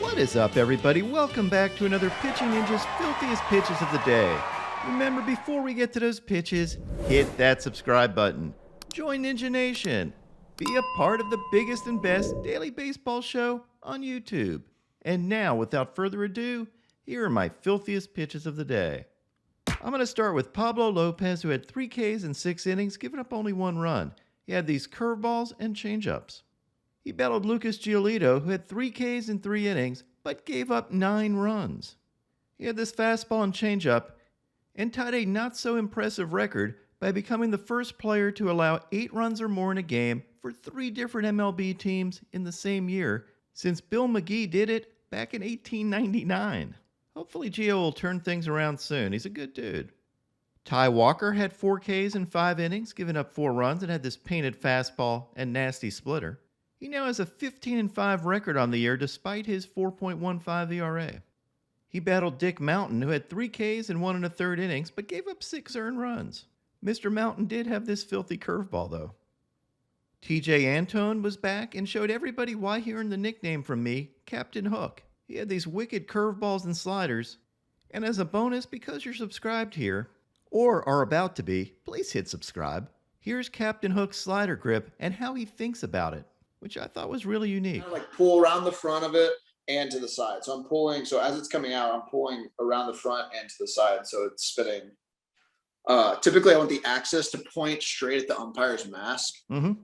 What is up, everybody? Welcome back to another Pitching Ninja's Filthiest Pitches of the Day. Remember, before we get to those pitches, hit that subscribe button. Join Ninja Nation. Be a part of the biggest and best daily baseball show on YouTube. And now, without further ado, here are my filthiest pitches of the day. I'm going to start with Pablo Lopez, who had 3 Ks in 6 innings, giving up only 1 run. He had these curveballs and changeups. He battled Lucas Giolito, who had 3 Ks in 3 innings, but gave up 9 runs. He had this fastball and changeup, and tied a not-so-impressive record by becoming the first player to allow 8 runs or more in a game for 3 different MLB teams in the same year, since Bill McGee did it back in 1899. Hopefully Gio will turn things around soon. He's a good dude. Ty Walker had 4 Ks in 5 innings, giving up 4 runs, and had this painted fastball and nasty splitter. He now has a 15-5 record on the year despite his 4.15 ERA. He battled Dick Mountain, who had 3 Ks in 1 1/3 innings, but gave up 6 earned runs. Mr. Mountain did have this filthy curveball, though. Tejay Antone was back and showed everybody why he earned the nickname from me, Captain Hook. He had these wicked curveballs and sliders. And as a bonus, because you're subscribed here, or are about to be, please hit subscribe. Here's Captain Hook's slider grip and how he thinks about it, which I thought was really unique. Kind of like pull around the front of it and to the side. So I'm pulling, so as it's coming out, I'm pulling around the front and to the side. So it's spinning. Typically I want the axis to point straight at the umpire's mask.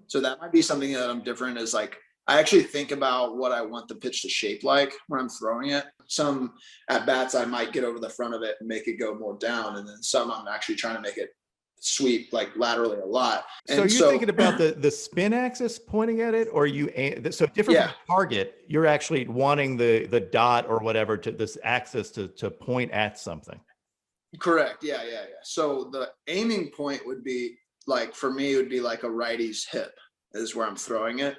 So that might be something that I'm different, is like, I actually think about what I want the pitch to shape like when I'm throwing it. Some at bats, I might get over the front of it and make it go more down. And then some I'm actually trying to make it sweep like laterally a lot. And so you're thinking about the spin axis pointing at it, or so different from the target, you're actually wanting the dot or whatever to this axis to point at something. Correct. Yeah. So the aiming point would be like, for me, it would be like a righty's hip is where I'm throwing it.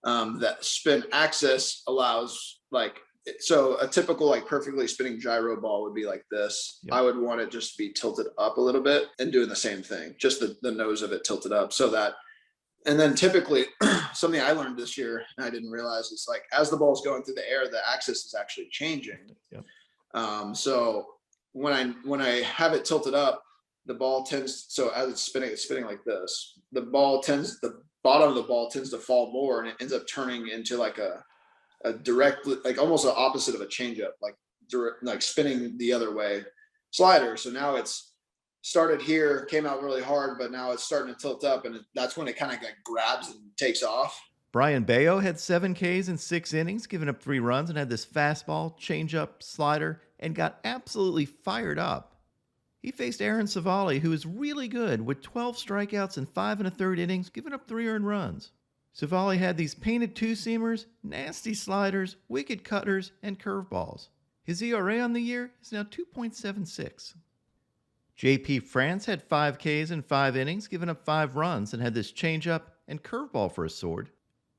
That spin axis allows, like, so a typical like perfectly spinning gyro ball would be like this. Yep. I would want it just to be tilted up a little bit and doing the same thing, just the nose of it tilted up, so that, and then typically something I learned this year and I didn't realize is, like, as the ball's going through the air, the axis is actually changing. Yep. So when I have it tilted up, the ball tends, so as it's spinning like this, the bottom of the ball tends to fall more, and it ends up turning into like a direct, like almost the opposite of a changeup, like spinning the other way slider. So now it's started here, came out really hard, but now it's starting to tilt up, and that's when it kind of like grabs and takes off. Brian Bayo had 7 Ks in 6 innings, giving up 3 runs, and had this fastball, changeup, slider, and got absolutely fired up. He faced Aaron Civale, who is really good, with 12 strikeouts in 5 1/3 innings, giving up 3 earned runs. Civale had these painted 2-seamers, nasty sliders, wicked cutters, and curveballs. His ERA on the year is now 2.76. J.P. France had 5 Ks in 5 innings, giving up 5 runs, and had this changeup and curveball for a sword.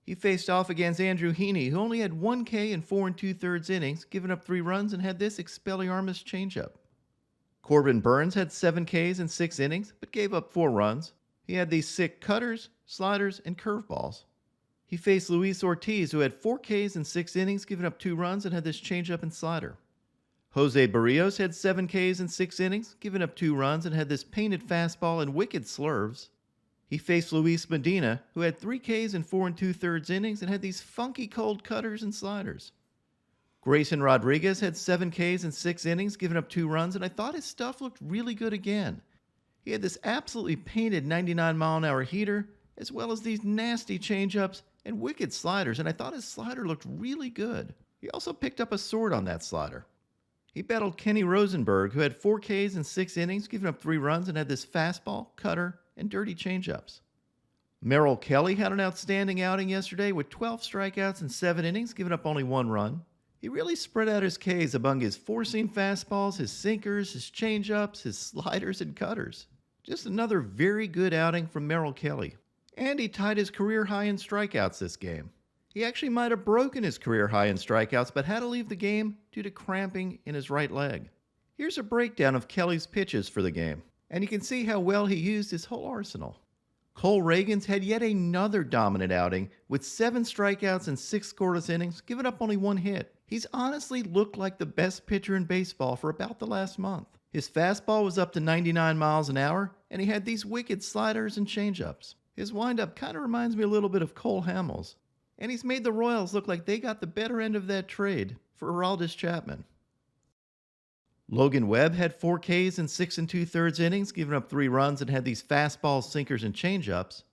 He faced off against Andrew Heaney, who only had 1 K in 4 2/3 innings, giving up 3 runs, and had this Expelliarmus changeup. Corbin Burns had 7 Ks in 6 innings, but gave up 4 runs. He had these sick cutters, sliders, and curveballs. He faced Luis Ortiz, who had 4 Ks in 6 innings, giving up 2 runs, and had this changeup and slider. Jose Barrios had 7 Ks in 6 innings, giving up 2 runs, and had this painted fastball and wicked slurves. He faced Luis Medina, who had 3 Ks in 4 2/3 innings, and had these funky cold cutters and sliders. Grayson Rodriguez had 7 Ks in 6 innings, giving up 2 runs, and I thought his stuff looked really good again. He had this absolutely painted 99-mile-an-hour heater, as well as these nasty changeups and wicked sliders, and I thought his slider looked really good. He also picked up a sword on that slider. He battled Kenny Rosenberg, who had 4 Ks in 6 innings, giving up 3 runs, and had this fastball, cutter, and dirty changeups. Merrill Kelly had an outstanding outing yesterday with 12 strikeouts in 7 innings, giving up only 1 run. He really spread out his Ks among his 4-seam fastballs, his sinkers, his changeups, his sliders, and cutters. Just another very good outing from Merrill Kelly. And he tied his career high in strikeouts this game. He actually might have broken his career high in strikeouts, but had to leave the game due to cramping in his right leg. Here's a breakdown of Kelly's pitches for the game, and you can see how well he used his whole arsenal. Cole Ragans had yet another dominant outing with 7 strikeouts and 6 scoreless innings, giving up only 1 hit. He's honestly looked like the best pitcher in baseball for about the last month. His fastball was up to 99 miles an hour, and he had these wicked sliders and changeups. His windup kind of reminds me a little bit of Cole Hamels. And he's made the Royals look like they got the better end of that trade for Aroldis Chapman. Logan Webb had 4 Ks in 6 2/3 innings, giving up 3 runs and had these fastballs, sinkers, and changeups.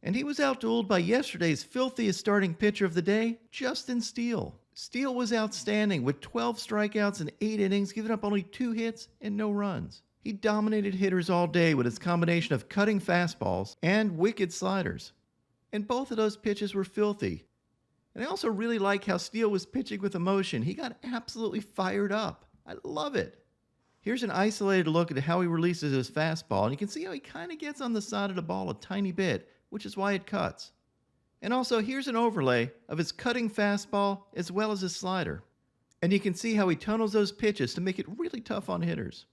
And he was outdueled by yesterday's filthiest starting pitcher of the day, Justin Steele. Steele was outstanding with 12 strikeouts in 8 innings, giving up only 2 hits and no runs. He dominated hitters all day with his combination of cutting fastballs and wicked sliders. And both of those pitches were filthy. And I also really like how Steele was pitching with emotion. He got absolutely fired up. I love it. Here's an isolated look at how he releases his fastball, and you can see how he kind of gets on the side of the ball a tiny bit, which is why it cuts. And also, here's an overlay of his cutting fastball as well as his slider. And you can see how he tunnels those pitches to make it really tough on hitters.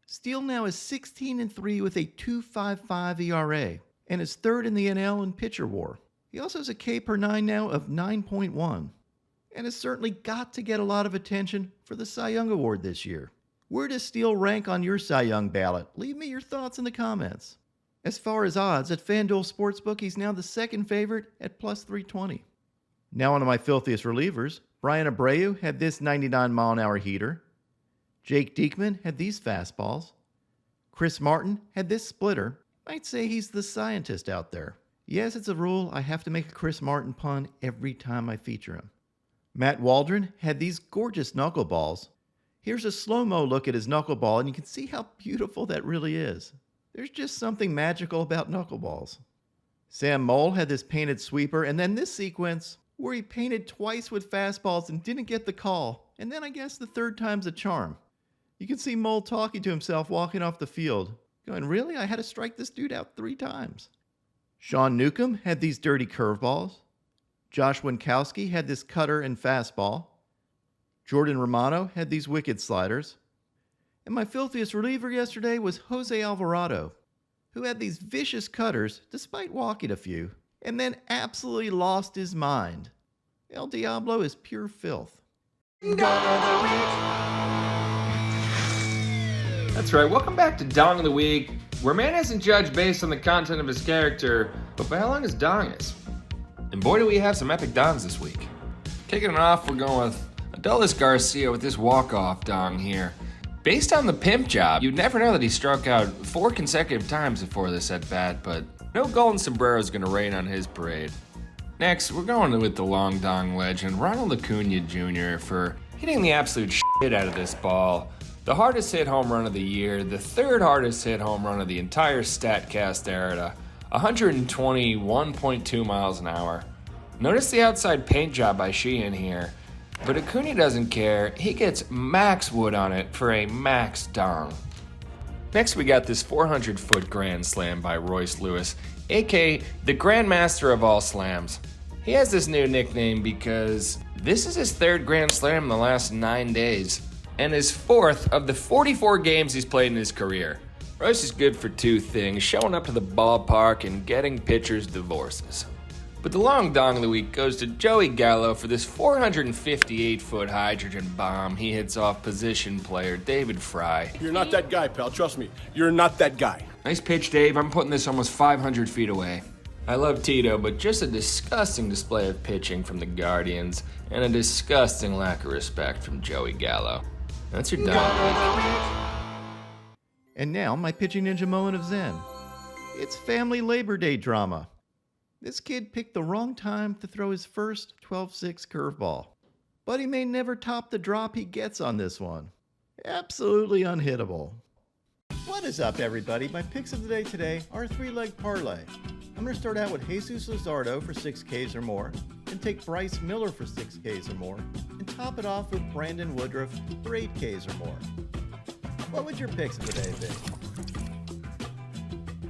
Steele now is 16-3 with a 2.55 ERA, and is 3rd in the NL in pitcher WAR. He also has a K per 9 now of 9.1, and has certainly got to get a lot of attention for the Cy Young Award this year. Where does Steele rank on your Cy Young ballot? Leave me your thoughts in the comments. As far as odds, at FanDuel Sportsbook, he's now the second favorite at plus 320. Now on to my filthiest relievers. Brian Abreu had this 99-mile-an-hour heater. Jake Diekman had these fastballs. Chris Martin had this splitter. Might say he's the scientist out there. Yes, it's a rule. I have to make a Chris Martin pun every time I feature him. Matt Waldron had these gorgeous knuckleballs. Here's a slow-mo look at his knuckleball, and you can see how beautiful that really is. There's just something magical about knuckleballs. Sam Moll had this painted sweeper, and then this sequence where he painted twice with fastballs and didn't get the call, and then I guess the third time's a charm. You can see Moll talking to himself walking off the field, going, really? I had to strike this dude out 3 times. Sean Newcomb had these dirty curveballs. Josh Winkowski had this cutter and fastball. Jordan Romano had these wicked sliders. And my filthiest reliever yesterday was Jose Alvarado, who had these vicious cutters despite walking a few, and then absolutely lost his mind. El Diablo is pure filth. That's right, welcome back to Dong of the Week, where man isn't judged based on the content of his character, but by how long his dong is. And boy do we have some epic dongs this week. Kicking it off, we're going with Adolis Garcia with this walk-off dong here. Based on the pimp job, you'd never know that he struck out 4 consecutive times before this at-bat, but no golden sombrero is going to rain on his parade. Next, we're going with the long dong legend, Ronald Acuna Jr. for hitting the absolute shit out of this ball. The hardest hit home run of the year, the 3rd hardest hit home run of the entire StatCast era, 121.2 miles an hour. Notice the outside paint job by Sheehan here. But Acuna doesn't care, he gets max wood on it for a max dong. Next we got this 400-foot grand slam by Royce Lewis, aka the Grandmaster of all slams. He has this new nickname because this is his 3rd grand slam in the last 9 days, and his 4th of the 44 games he's played in his career. Royce is good for 2 things, showing up to the ballpark and getting pitchers divorces. But the long dong of the week goes to Joey Gallo for this 458-foot hydrogen bomb he hits off position player David Fry. You're not that guy, pal. Trust me. You're not that guy. Nice pitch, Dave. I'm putting this almost 500 feet away. I love Tito, but just a disgusting display of pitching from the Guardians and a disgusting lack of respect from Joey Gallo. That's your dong. And now, my pitching ninja moment of Zen. It's family Labor Day drama. This kid picked the wrong time to throw his first 12-6 curveball. But he may never top the drop he gets on this one. Absolutely unhittable. What is up, everybody? My picks of the day today are a 3-leg parlay. I'm going to start out with Jesus Luzardo for 6 Ks or more, and take Bryce Miller for 6 Ks or more, and top it off with Brandon Woodruff for 8 Ks or more. What would your picks of the day be?